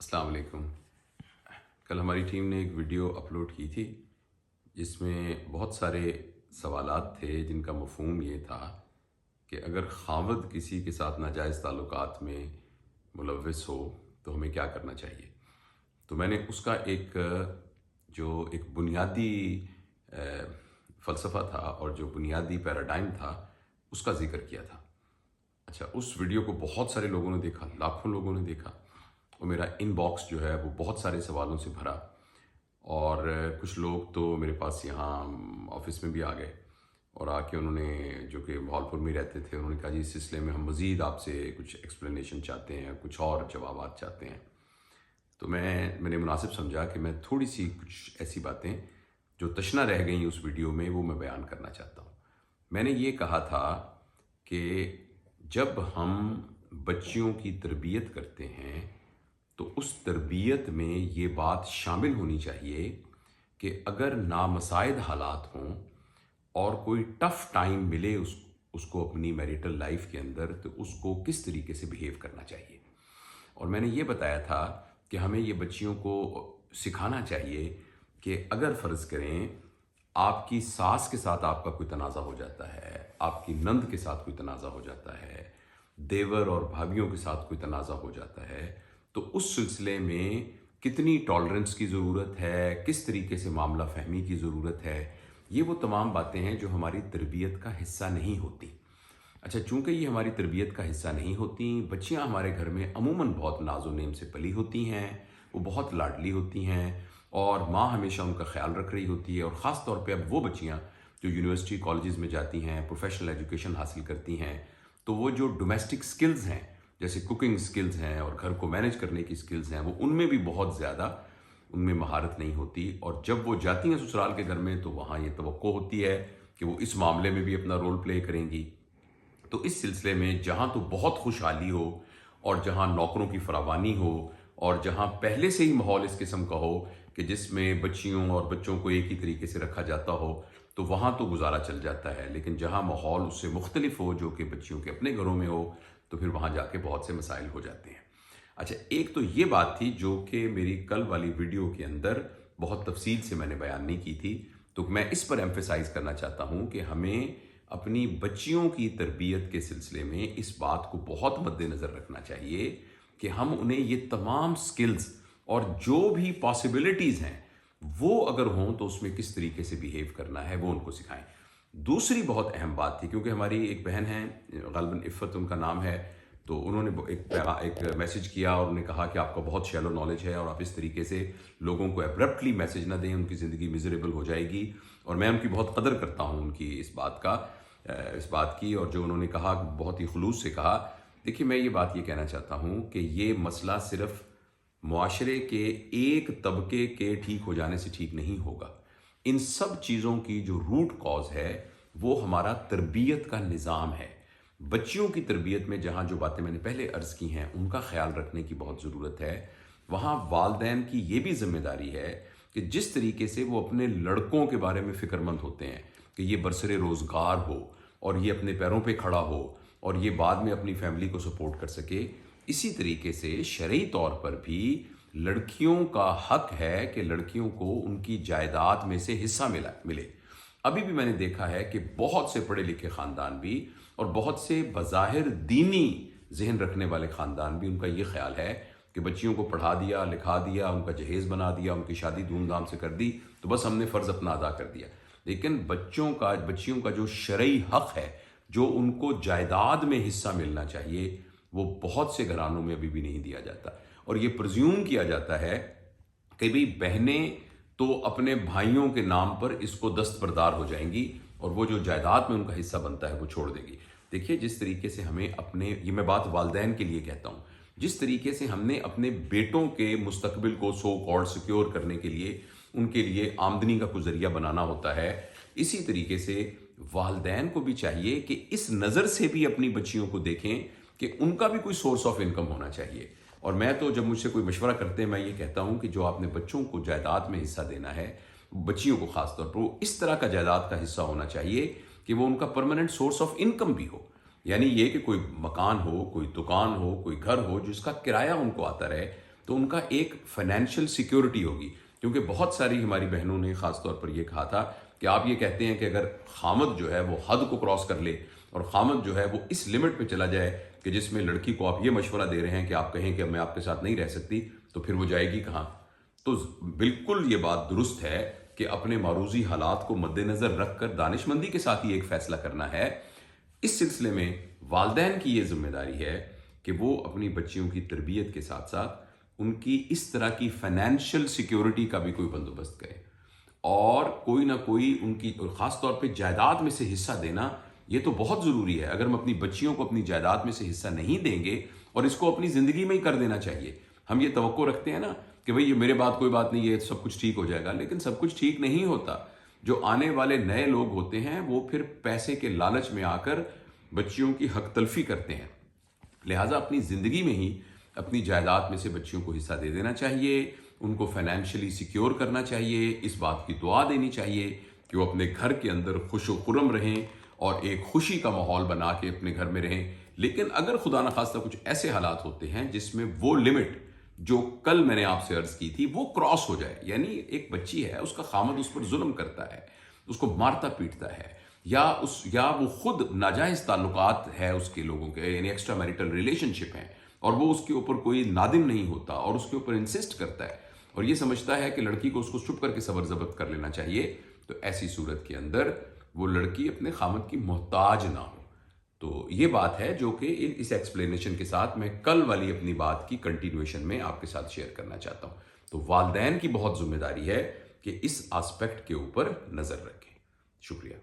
अस्सलाम वालेकुम। कल हमारी टीम ने एक वीडियो अपलोड की थी जिसमें बहुत सारे सवालात थे जिनका मफ़हूम ये था कि अगर ख़ावंद किसी के साथ नाजायज़ ताल्लुकात में मुलव्वस हो तो हमें क्या करना चाहिए। तो मैंने उसका एक बुनियादी फ़लसफ़ा था और जो बुनियादी पैराडाइम था उसका ज़िक्र किया था। अच्छा, उस वीडियो को बहुत सारे लोगों ने देखा, लाखों लोगों ने देखा और मेरा इनबॉक्स जो है वो बहुत सारे सवालों से भरा। और कुछ लोग तो मेरे पास यहाँ ऑफिस में भी आ गए और आके उन्होंने, जो कि भावलपुर में रहते थे, उन्होंने कहा जी इस सिलसिले में हम मज़ीद आपसे कुछ एक्सप्लेनेशन चाहते हैं, कुछ और जवाबात चाहते हैं। तो मैंने मुनासिब समझा कि मैं थोड़ी सी कुछ ऐसी बातें जो तशना रह गई उस वीडियो में वो मैं बयान करना चाहता हूँ। मैंने ये कहा था कि जब हम बच्चियों की तरबियत करते हैं तो उस तरबियत में ये बात शामिल होनी चाहिए कि अगर नामसाइद हालात हों और कोई टफ़ टाइम मिले उसको अपनी मैरिटल लाइफ के अंदर, तो उसको किस तरीके से बिहेव करना चाहिए। और मैंने ये बताया था कि हमें ये बच्चियों को सिखाना चाहिए कि अगर फ़र्ज़ करें आपकी सास के साथ आपका कोई तनाज़ा हो जाता है, आपकी नंद के साथ कोई तनाज़ा हो जाता है, देवर और भाभियों के साथ कोई तनाज़ा हो जाता है, तो उस सिलसिले में कितनी टॉलरेंस की ज़रूरत है, किस तरीके से मामला फ़हमी की ज़रूरत है, ये वो तमाम बातें हैं जो हमारी तरबियत का हिस्सा नहीं होती। अच्छा, चूँकि ये हमारी तरबियत का हिस्सा नहीं होती, बच्चियाँ हमारे घर में अमूमन बहुत नाज़ो नेम से पली होती हैं, वो बहुत लाडली होती हैं और माँ हमेशा उनका ख्याल रख रही होती है। और ख़ास तौर पे अब वो बच्चियाँ जो यूनिवर्सिटी कॉलेजेस में जाती हैं, प्रोफेशनल एजुकेशन हासिल करती हैं, तो वो जो डोमेस्टिक स्किल्स हैं, जैसे कुकिंग स्किल्स हैं और घर को मैनेज करने की स्किल्स हैं, वो उनमें भी बहुत ज़्यादा उनमें महारत नहीं होती। और जब वो जाती हैं ससुराल के घर में तो वहाँ ये तवक्को होती है कि वो इस मामले में भी अपना रोल प्ले करेंगी। तो इस सिलसिले में जहाँ तो बहुत खुशहाली हो और जहाँ नौकरों की फरावानी हो और जहाँ पहले से ही माहौल इस किस्म का हो कि जिसमें बच्चियों और बच्चों को एक ही तरीके से रखा जाता हो, तो वहाँ तो गुजारा चल जाता है। लेकिन जहाँ माहौल उससे मुख्तलिफ हो, जो कि बच्चियों के अपने घरों में हो, तो फिर वहाँ जाके बहुत से मसाइल हो जाते हैं। अच्छा, एक तो ये बात थी जो कि मेरी कल वाली वीडियो के अंदर बहुत तफसील से मैंने बयान नहीं की थी, तो मैं इस पर एम्फेसाइज करना चाहता हूँ कि हमें अपनी बच्चियों की तरबियत के सिलसिले में इस बात को बहुत मद्देनज़र रखना चाहिए कि हम उन्हें ये तमाम स्किल्स और जो भी पॉसिबिलिटीज़ हैं वो अगर हों तो उसमें किस तरीके से बिहेव करना है वो उनको सिखाएं। दूसरी बहुत अहम बात थी, क्योंकि हमारी एक बहन है, ग़ालिबन इफ़्फ़त उनका नाम है, तो उन्होंने एक मैसेज किया और उन्होंने कहा कि आपका बहुत शैलो नॉलेज है और आप इस तरीके से लोगों को एब्रप्टली मैसेज ना दें, उनकी ज़िंदगी मिजरेबल हो जाएगी। और मैं उनकी बहुत कदर करता हूँ उनकी इस बात की। और जो उन्होंने कहा बहुत ही खुलूस से कहा। देखिए, मैं ये कहना चाहता हूँ कि ये मसला सिर्फ मुआशरे के एक तबके के ठीक हो जाने से ठीक नहीं होगा। इन सब चीज़ों की जो रूट कॉज है वो हमारा तरबियत का निज़ाम है। बच्चियों की तरबियत में जहाँ जो बातें मैंने पहले अर्ज़ की हैं उनका ख्याल रखने की बहुत ज़रूरत है। वहाँ वालदैन की ये भी ज़िम्मेदारी है कि जिस तरीके से वो अपने लड़कों के बारे में फ़िक्रमंद होते हैं कि ये बरसरे रोज़गार हो और ये अपने पैरों पे खड़ा हो और ये बाद में अपनी फैमिली को सपोर्ट कर सके, इसी तरीके से शरई तौर पर भी लड़कियों का हक है कि लड़कियों को उनकी जायदाद में से हिस्सा मिले। अभी भी मैंने देखा है कि बहुत से पढ़े लिखे ख़ानदान भी और बहुत से बज़ाहिर दीनी जहन रखने वाले ख़ानदान भी, उनका ये ख्याल है कि बच्चियों को पढ़ा दिया, लिखा दिया, उनका जहेज़ बना दिया, उनकी शादी धूमधाम से कर दी, तो बस हमने फ़र्ज़ अपना अदा कर दिया। लेकिन बच्चियों का जो शरई हक है, जो उनको जायदाद में हिस्सा मिलना चाहिए, वो बहुत से घरानों में अभी भी नहीं दिया जाता। और ये प्रिज्यूम किया जाता है कि भाई बहनें तो अपने भाइयों के नाम पर इसको दस्तबरदार हो जाएंगी और वो जो जायदाद में उनका हिस्सा बनता है वो छोड़ देंगी। देखिए, जिस तरीके से हमें ये मैं बात वालदैन के लिए कहता हूँ, जिस तरीके से हमने अपने बेटों के मुस्तकबिल को सो कॉल्ड सिक्योर करने के लिए उनके लिए आमदनी का कुछ ज़रिया बनाना होता है, इसी तरीके से वालदैन को भी चाहिए कि इस नज़र से भी अपनी बच्चियों को देखें कि उनका भी कोई सोर्स ऑफ इनकम होना चाहिए। और मैं तो जब मुझसे कोई मशवरा करते हैं, मैं ये कहता हूँ कि जो आपने बच्चों को जायदाद में हिस्सा देना है, बच्चियों को ख़ास तौर पर, वो इस तरह का जायदाद का हिस्सा होना चाहिए कि वो उनका परमानेंट सोर्स ऑफ इनकम भी हो। यानी ये कि कोई मकान हो, कोई दुकान हो, कोई घर हो जिसका किराया उनको आता रहे, तो उनका एक फाइनेंशियल सिक्योरिटी होगी। क्योंकि बहुत सारी हमारी बहनों ने ख़ास तौर पर यह कहा था कि आप ये कहते हैं कि अगर खामद जो है वो हद को क्रॉस कर ले और खामद जो है वो इस लिमिट पे चला जाए कि जिसमें लड़की को आप ये मशवरा दे रहे हैं कि आप कहें कि मैं आपके साथ नहीं रह सकती, तो फिर वो जाएगी कहाँ। तो बिल्कुल ये बात दुरुस्त है कि अपने मारूजी हालात को मद्देनज़र रखकर दानिशमंदी के साथ ही एक फ़ैसला करना है। इस सिलसिले में वालिदैन की ये जिम्मेदारी है कि वो अपनी बच्चियों की तरबियत के साथ साथ उनकी इस तरह की फाइनेंशियल सिक्योरिटी का भी कोई बंदोबस्त करें और कोई ना कोई उनकी, ख़ास तौर पे जायदाद में से हिस्सा देना ये तो बहुत ज़रूरी है। अगर हम अपनी बच्चियों को अपनी जायदाद में से हिस्सा नहीं देंगे, और इसको अपनी ज़िंदगी में ही कर देना चाहिए। हम ये तवक्को रखते हैं ना कि भाई ये मेरे बाद कोई बात नहीं, ये सब कुछ ठीक हो जाएगा, लेकिन सब कुछ ठीक नहीं होता। जो आने वाले नए लोग होते हैं वो फिर पैसे के लालच में आकर बच्चियों की हक तलफी करते हैं। लिहाजा अपनी ज़िंदगी में ही अपनी जायदाद में से बच्चियों को हिस्सा दे देना चाहिए, उनको फाइनेंशियली सिक्योर करना चाहिए, इस बात की दुआ देनी चाहिए कि वो अपने घर के अंदर खुश व खुर्रम रहें और एक खुशी का माहौल बना के अपने घर में रहें। लेकिन अगर खुदा न खास्ता कुछ ऐसे हालात होते हैं जिसमें वो लिमिट जो कल मैंने आपसे अर्ज की थी वो क्रॉस हो जाए, यानी एक बच्ची है, उसका खामद उस पर जुल्म करता है, उसको मारता पीटता है, या वो खुद नाजायज़ ताल्लुकात है उसके लोगों के, यानी एक्स्ट्रा मैरिटल रिलेशनशिप है, और वो उसके ऊपर कोई नादिम नहीं होता और उसके ऊपर इंसिस्ट करता है और ये समझता है कि लड़की को उसको चुप करके सबर जब्त कर लेना चाहिए, तो ऐसी सूरत के अंदर वो लड़की अपने खामद की मोहताज ना हो। तो ये बात है जो कि इस एक्सप्लेनेशन के साथ मैं कल वाली अपनी बात की कंटिन्यूएशन में आपके साथ शेयर करना चाहता हूँ। तो वालिदैन की बहुत जिम्मेदारी है कि इस एस्पेक्ट के ऊपर नज़र रखें। शुक्रिया।